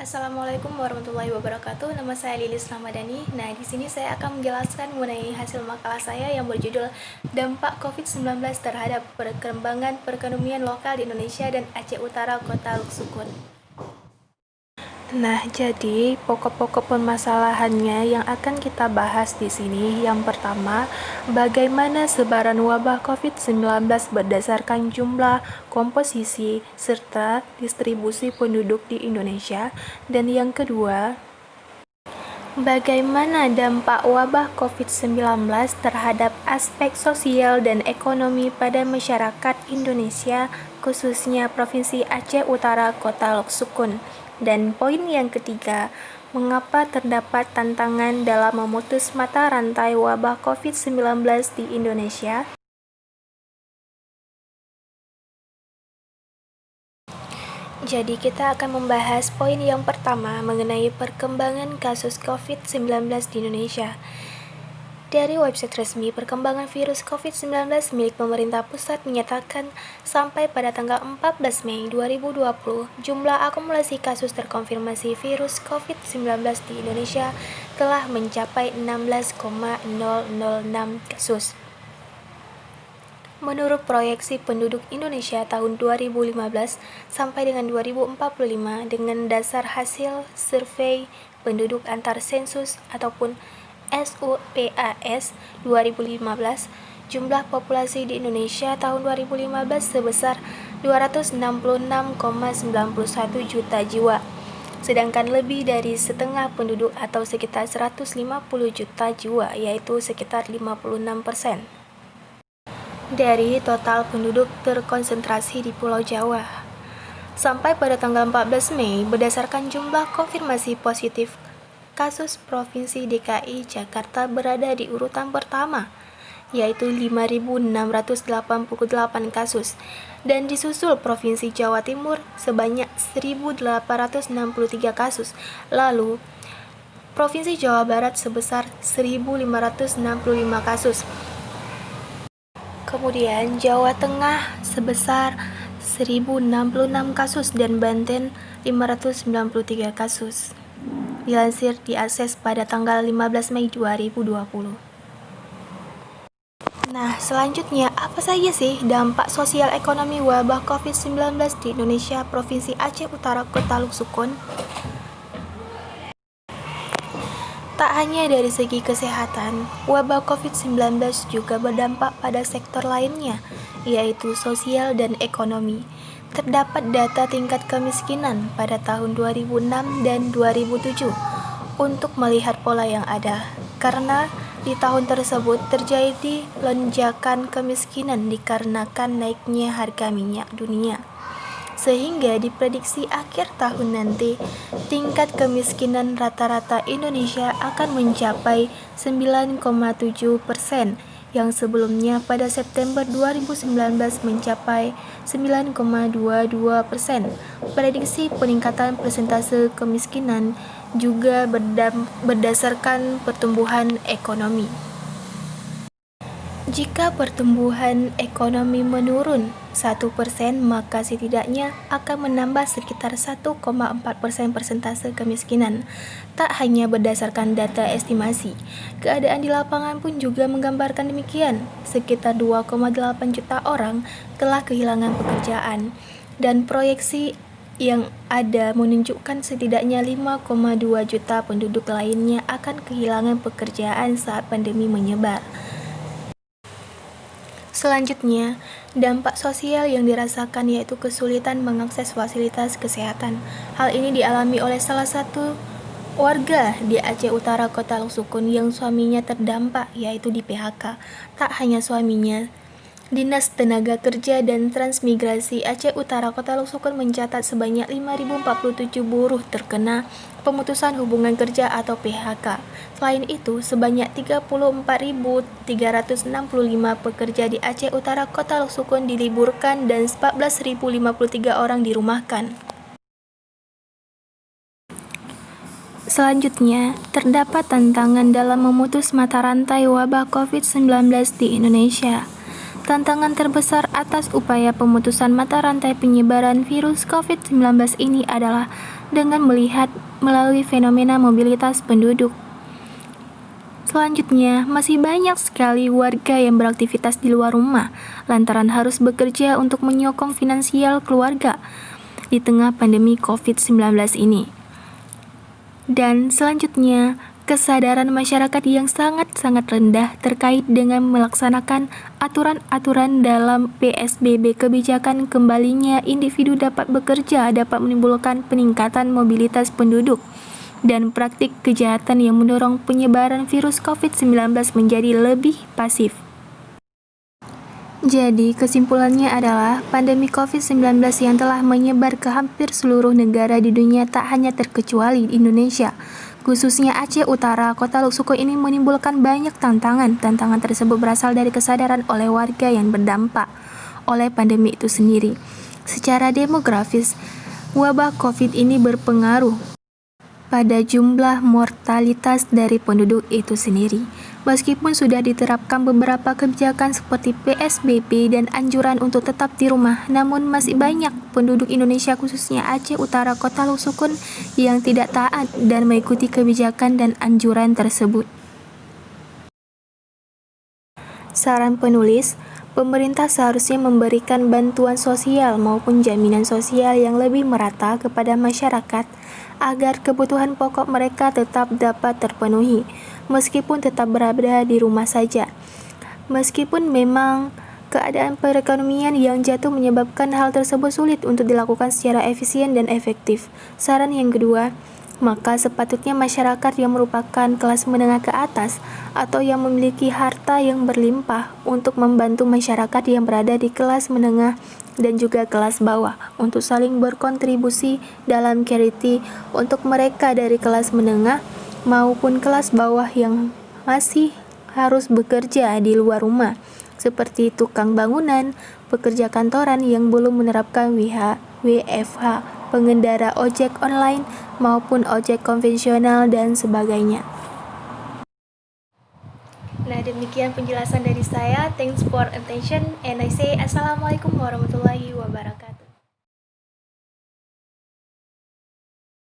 Assalamualaikum warahmatullahi wabarakatuh. Nama saya Lilis Ramadhani. Nah, di sini saya akan menjelaskan mengenai hasil makalah saya yang berjudul Dampak COVID-19 terhadap perkembangan perekonomian lokal di Indonesia dan Aceh Utara Kota Luksukun. Nah, jadi pokok-pokok permasalahannya yang akan kita bahas di sini. Yang pertama, bagaimana sebaran wabah COVID-19 berdasarkan jumlah, komposisi, serta distribusi penduduk di Indonesia. Dan yang kedua, bagaimana dampak wabah COVID-19 terhadap aspek sosial dan ekonomi pada masyarakat Indonesia, khususnya Provinsi Aceh Utara Kota Luksukun. Dan poin yang ketiga, mengapa terdapat tantangan dalam memutus mata rantai wabah COVID-19 di Indonesia? Jadi kita akan membahas poin yang pertama mengenai perkembangan kasus COVID-19 di Indonesia. Dari website resmi perkembangan virus COVID-19 milik pemerintah pusat menyatakan sampai pada tanggal 14 Mei 2020, jumlah akumulasi kasus terkonfirmasi virus COVID-19 di Indonesia telah mencapai 16,006 kasus. Menurut proyeksi penduduk Indonesia tahun 2015 sampai dengan 2045 dengan dasar hasil survei penduduk antar sensus ataupun SUPAS 2015, jumlah populasi di Indonesia tahun 2015 sebesar 266,91 juta jiwa, sedangkan lebih dari setengah penduduk atau sekitar 150 juta jiwa, yaitu sekitar 56% dari total penduduk terkonsentrasi di Pulau Jawa. Sampai pada tanggal 14 Mei, berdasarkan jumlah konfirmasi positif kasus Provinsi DKI Jakarta berada di urutan pertama, yaitu 5.688 kasus, dan disusul Provinsi Jawa Timur sebanyak 1.863 kasus. Lalu, Provinsi Jawa Barat sebesar 1.565 kasus. Kemudian Jawa Tengah sebesar 1.066 kasus dan Banten 593 kasus. Dilansir di Akses pada tanggal 15 Mei 2020. Nah, selanjutnya apa saja sih dampak sosial ekonomi wabah COVID-19 di Indonesia Provinsi Aceh Utara Kota Luksukun? Tak hanya dari segi kesehatan, wabah COVID-19 juga berdampak pada sektor lainnya, yaitu sosial dan ekonomi. Terdapat data tingkat kemiskinan pada tahun 2006 dan 2007 untuk melihat pola yang ada, karena di tahun tersebut terjadi lonjakan kemiskinan dikarenakan naiknya harga minyak dunia. Sehingga diprediksi akhir tahun nanti, tingkat kemiskinan rata-rata Indonesia akan mencapai 9,7%, yang sebelumnya pada September 2019 mencapai 9,22%. Prediksi peningkatan persentase kemiskinan juga berdasarkan pertumbuhan ekonomi. Jika pertumbuhan ekonomi menurun 1%, maka setidaknya akan menambah sekitar 1,4% persentase kemiskinan. Tak hanya berdasarkan data estimasi, keadaan di lapangan pun juga menggambarkan demikian. Sekitar 2,8 juta orang telah kehilangan pekerjaan, dan proyeksi yang ada menunjukkan setidaknya 5,2 juta penduduk lainnya akan kehilangan pekerjaan saat pandemi menyebar. Selanjutnya, dampak sosial yang dirasakan yaitu kesulitan mengakses fasilitas kesehatan. Hal ini dialami oleh salah satu warga di Aceh Utara Kota Luksukun yang suaminya terdampak, yaitu di PHK. Tak hanya suaminya, Dinas Tenaga Kerja dan Transmigrasi Aceh Utara Kota Luksukun mencatat sebanyak 5.047 buruh terkena pemutusan hubungan kerja atau PHK. Selain itu, sebanyak 34.365 pekerja di Aceh Utara Kota Luksukun diliburkan dan 14.053 orang dirumahkan. Selanjutnya, terdapat tantangan dalam memutus mata rantai wabah COVID-19 di Indonesia. Tantangan terbesar atas upaya pemutusan mata rantai penyebaran virus COVID-19 ini adalah dengan melihat melalui fenomena mobilitas penduduk. Selanjutnya, masih banyak sekali warga yang beraktivitas di luar rumah, lantaran harus bekerja untuk menyokong finansial keluarga di tengah pandemi COVID-19 ini. Dan selanjutnya, kesadaran masyarakat yang sangat-sangat rendah terkait dengan melaksanakan aturan-aturan dalam PSBB. Kebijakan kembalinya individu dapat bekerja dapat menimbulkan peningkatan mobilitas penduduk dan praktik kejahatan yang mendorong penyebaran virus COVID-19 menjadi lebih pasif. Jadi, kesimpulannya adalah pandemi COVID-19 yang telah menyebar ke hampir seluruh negara di dunia tak hanya terkecuali di Indonesia. Khususnya Aceh Utara, Kota Luxuko ini menimbulkan banyak tantangan. Tantangan tersebut berasal dari kesadaran oleh warga yang berdampak oleh pandemi itu sendiri. Secara demografis, wabah COVID ini berpengaruh pada jumlah mortalitas dari penduduk itu sendiri. Meskipun sudah diterapkan beberapa kebijakan seperti PSBB dan anjuran untuk tetap di rumah, namun masih banyak penduduk Indonesia khususnya Aceh Utara, Kota Luxukun yang tidak taat dan mengikuti kebijakan dan anjuran tersebut. Saran penulis, pemerintah seharusnya memberikan bantuan sosial maupun jaminan sosial yang lebih merata kepada masyarakat agar kebutuhan pokok mereka tetap dapat terpenuhi, meskipun tetap berada di rumah saja. Meskipun memang keadaan perekonomian yang jatuh menyebabkan hal tersebut sulit untuk dilakukan secara efisien dan efektif. Saran yang kedua, maka sepatutnya masyarakat yang merupakan kelas menengah ke atas atau yang memiliki harta yang berlimpah untuk membantu masyarakat yang berada di kelas menengah dan juga kelas bawah untuk saling berkontribusi dalam charity untuk mereka dari kelas menengah maupun kelas bawah yang masih harus bekerja di luar rumah seperti tukang bangunan, pekerja kantoran yang belum menerapkan WFH, pengendara ojek online maupun ojek konvensional dan sebagainya. Nah, demikian penjelasan dari saya. Thanks for attention and I say Assalamualaikum warahmatullahi wabarakatuh.